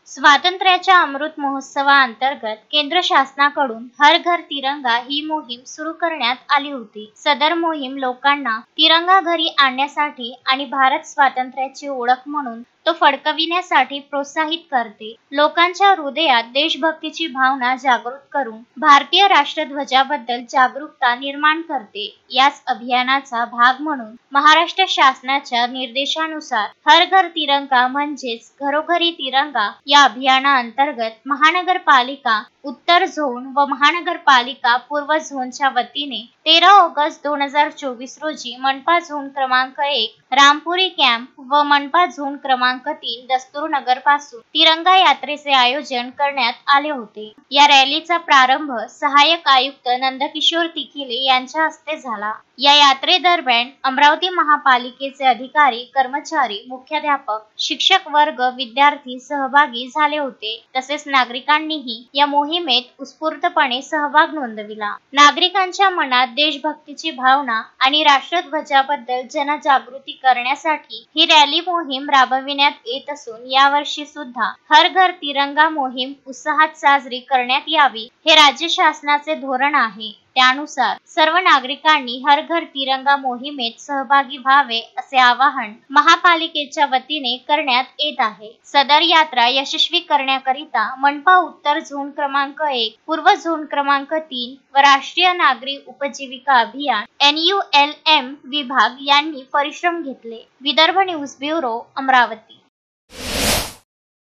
स्वातंत्र्याच्या अमृत महोत्सवाअंतर्गत केंद्र शासनाकडून हर घर तिरंगा ही मोहीम सुरू करण्यात आली होती. सदर मोहीम लोकांना तिरंगा घरी आणण्यासाठी आणि भारत स्वातंत्र्याची ओळख म्हणून तो फडकविण्यासाठी प्रोत्साहित करते. लोकांच्या हृदयात देशभक्तीची भावना जागृत करून भारतीय राष्ट्रध्वजाबद्दल जागरूकता निर्माण करते. याच अभियानाचा भाग म्हणून महाराष्ट्र शासनाच्या निर्देशानुसार हर घर तिरंगा म्हणजेच घरोघरी तिरंगा या अभियानाअंतर्गत महानगरपालिका उत्तर झोन व महानगरपालिका पूर्व झोनच्या वतीने 13 ऑगस्ट 2024 रोजी मनपा झोन क्रमांक 1 रामपुरी कॅम्प व मनपा झोन क्रमांक 3 दस्तूरनगर पासून तिरंगा यात्रेचे आयोजन करण्यात आले होते. या रॅलीचा प्रारंभ सहाय्यक आयुक्त नंदकिशोर तिकिले यांच्या हस्ते झाला. या यात्रेदरम्यान अमरावती महापालिकेचे अधिकारी, कर्मचारी, मुख्याध्यापक, शिक्षक वर्ग, विद्यार्थी सहभागी झाले होते. तसेच नागरिकांनीही या मोहिमेत उत्स्फूर्तपणे सहभाग नोंदविला. नागरिकांच्या मनात देशभक्तीची भावना आणि राष्ट्रध्वजाबद्दल जनजागृती करण्यासाठी ही रॅली मोहीम राबविण्यात येत असून यावर्षी सुद्धा हर घर तिरंगा मोहीम उत्साहात साजरी करण्यात यावी हे राज्य शासनाचे धोरण आहे. त्यानुसार सर्व नागरिकांनी हर घर तिरंगा मोहिमेत सहभागी व्हावे असे आवाहन महापालिकेच्या वतीने करण्यात येत आहे. सदर यात्रा यशस्वी करण्याकरिता मनपा उत्तर झोन क्रमांक 1, पूर्व झोन क्रमांक 3 व राष्ट्रीय नागरी उपजीविका अभियान NULM विभाग यांनी परिश्रम घेतले. Vidarbha news bureau, Amravati.